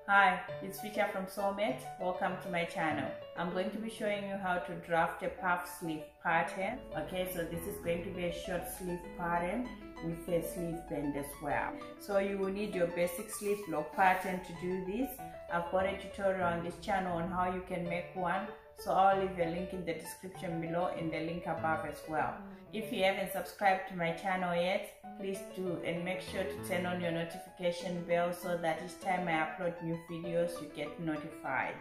Hi, it's Vika from Sewmate. Welcome to my channel. I'm going to be showing you how to draft a puff sleeve pattern. Okay, so this is going to be a short sleeve pattern with a sleeve bend as well. So you will need your basic sleeve block pattern to do this. I've got a tutorial on this channel on how you can make one. So I'll leave a link in the description below and the link above as well. If you haven't subscribed to my channel yet, please do, and make sure to turn on your notification bell so that each time I upload new videos you get notified.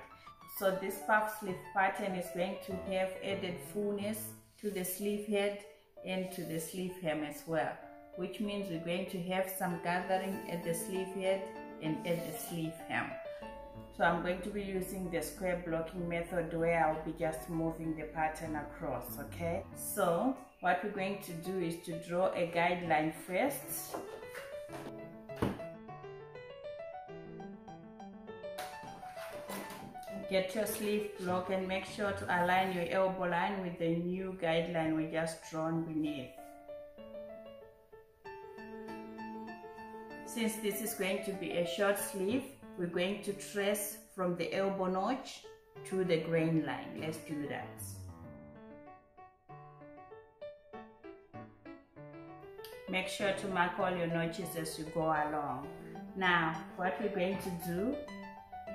So this puff sleeve pattern is going to have added fullness to the sleeve head and to the sleeve hem as well, which means we're going to have some gathering at the sleeve head and at the sleeve hem. So I'm going to be using the square blocking method where I'll be just moving the pattern across, okay? So what we're going to do is to draw a guideline first. Get your sleeve block and make sure to align your elbow line with the new guideline we just drawn beneath. Since this is going to be a short sleeve, we're going to trace from the elbow notch to the grain line. Let's do that. Make sure to mark all your notches as you go along. Now, what we're going to do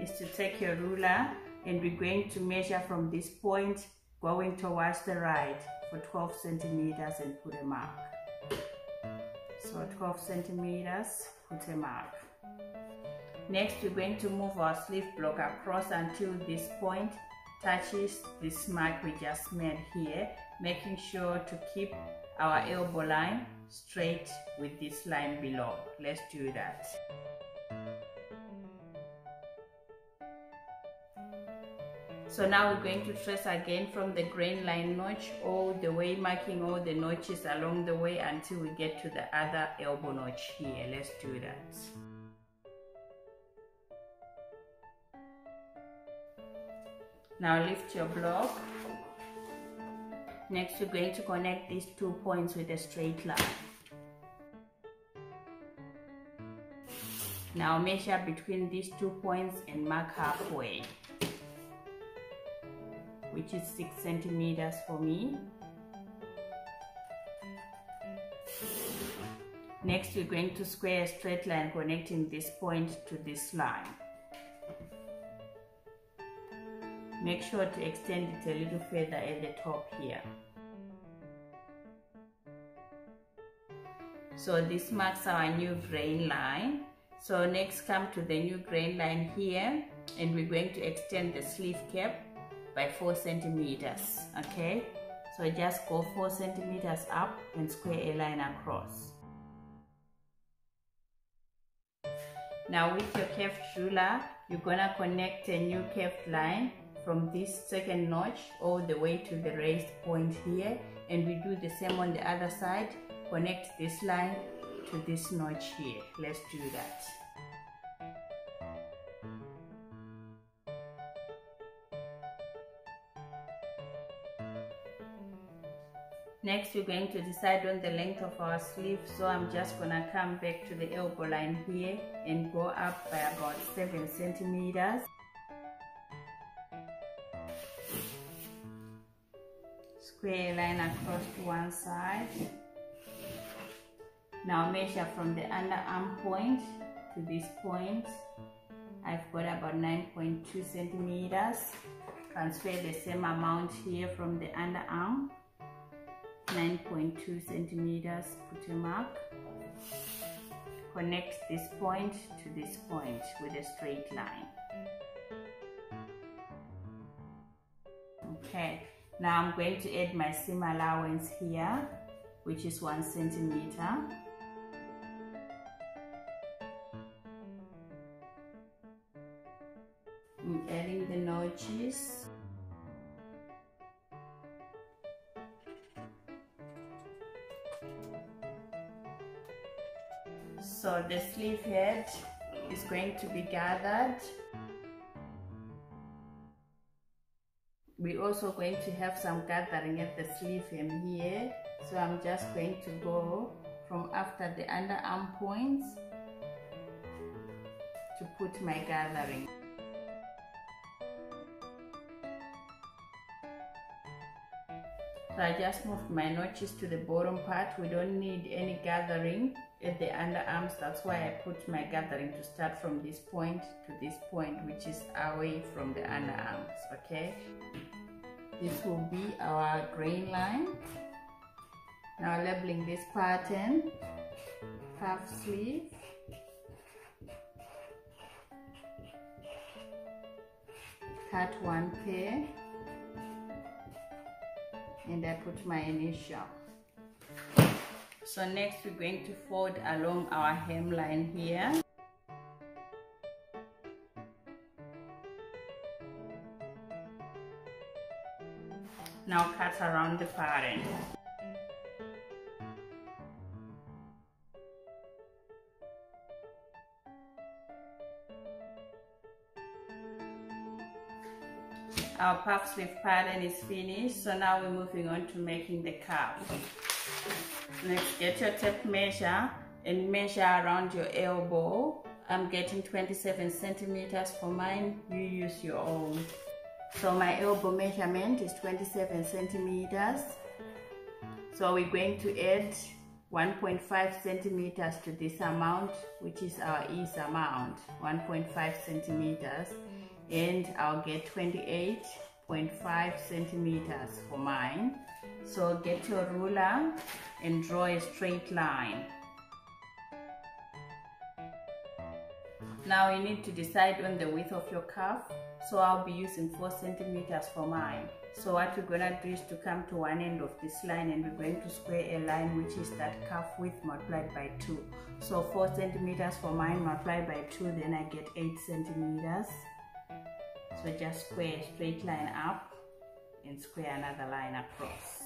is to take your ruler and we're going to measure from this point going towards the right for 12 centimeters and put a mark. So 12 centimeters, put a mark. Next, we're going to move our sleeve block across until this point touches this mark we just made here, making sure to keep our elbow line straight with this line below. Let's do that. So now we're going to trace again from the grain line notch all the way, marking all the notches along the way until we get to the other elbow notch here. Let's do that. Now lift your block. Next we're going to connect these 2 points with a straight line. Now measure between these 2 points and mark halfway, which is 6 centimeters for me. Next we're going to square a straight line connecting this point to this line. Make sure to extend it a little further at the top here. So this marks our new grain line. So next come to the new grain line here and we're going to extend the sleeve cap by 4 centimeters, okay? So just go 4 centimeters up and square a line across. Now with your curved ruler, you're gonna connect a new curved line from this second notch all the way to the raised point here, and we do the same on the other side. Connect this line to this notch here. Let's do that. Next we're going to decide on the length of our sleeve, so I'm just gonna come back to the elbow line here and go up by about 7 centimeters. Square a line across to one side. Now measure from the underarm point to this point. I've got about 9.2 centimeters. Transfer the same amount here from the underarm. 9.2 centimeters, put a mark. Connect this point to this point with a straight line. Okay. Now I'm going to add my seam allowance here, which is 1 centimeter. I'm adding the notches. So the sleeve head is going to be gathered. We're also going to have some gathering at the sleeve hem here. So I'm just going to go from after the underarm points to put my gathering. So I just moved my notches to the bottom part. We don't need any gathering at the underarms. That's why I put my gathering to start from this point to this point, which is away from the underarms. Okay, this will be our grain line. Now labeling this pattern, puff sleeve, cut one pair, and I put my initial. So next we're going to fold along our hemline here. Now cut around the pattern. Our puff sleeve pattern is finished, so now we're moving on to making the cuff. Next, get your tape measure and measure around your elbow. I'm getting 27 centimeters for mine, you use your own. So my elbow measurement is 27 centimeters. So we're going to add 1.5 centimeters to this amount, which is our ease amount, 1.5 centimeters. And I'll get 28.5 centimeters for mine. So get your ruler and draw a straight line. Now you need to decide on the width of your cuff. So I'll be using 4 centimeters for mine. So what we're gonna do is to come to one end of this line and we're going to square a line, which is that cuff width multiplied by 2. So 4 centimeters for mine multiplied by 2, then I get 8 centimeters. So just square a straight line up and square another line across.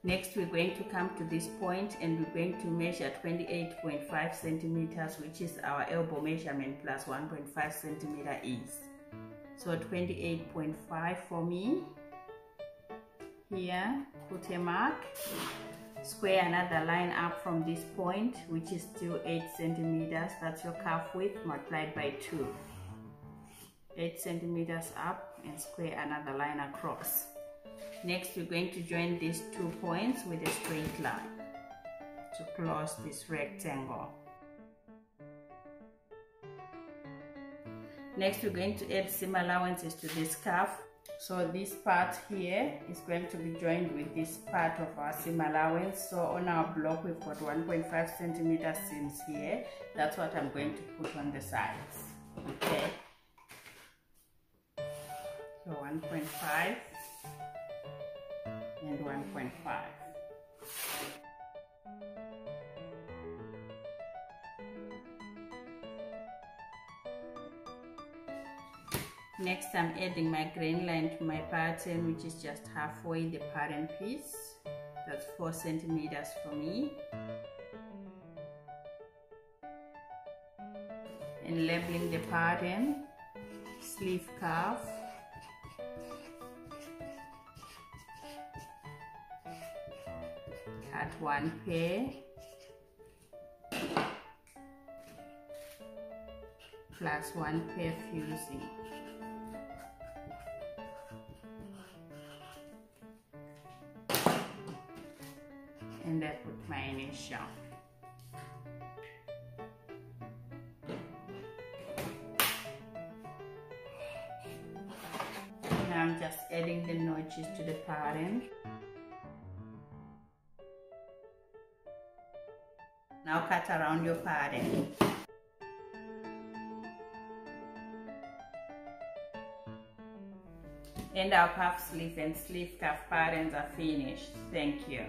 Next we're going to come to this point and we're going to measure 28.5 centimeters, which is our elbow measurement plus 1.5 centimeter ease. So 28.5 for me. Here, put a mark. Square another line up from this point, which is still 8 centimeters. That's your cuff width multiplied by 2. 8 centimeters up and square another line across. Next we're going to join these 2 points with a straight line to close this rectangle. Next we're going to add seam allowances to this cuff. So this part here is going to be joined with this part of our seam allowance. So on our block we've got 1.5 centimeter seams here. That's what I'm going to put on the sides. Okay. So 1.5 and 1.5. Next I'm adding my grain line to my pattern, which is just halfway the pattern piece. That's 4 centimeters for me. And labeling the pattern, sleeve cuff, cut one pair, plus one pair fusing. And I put my initial. Now I'm just adding the notches to the pattern. Now cut around your pattern. And our puff sleeve and sleeve cuff patterns are finished. Thank you.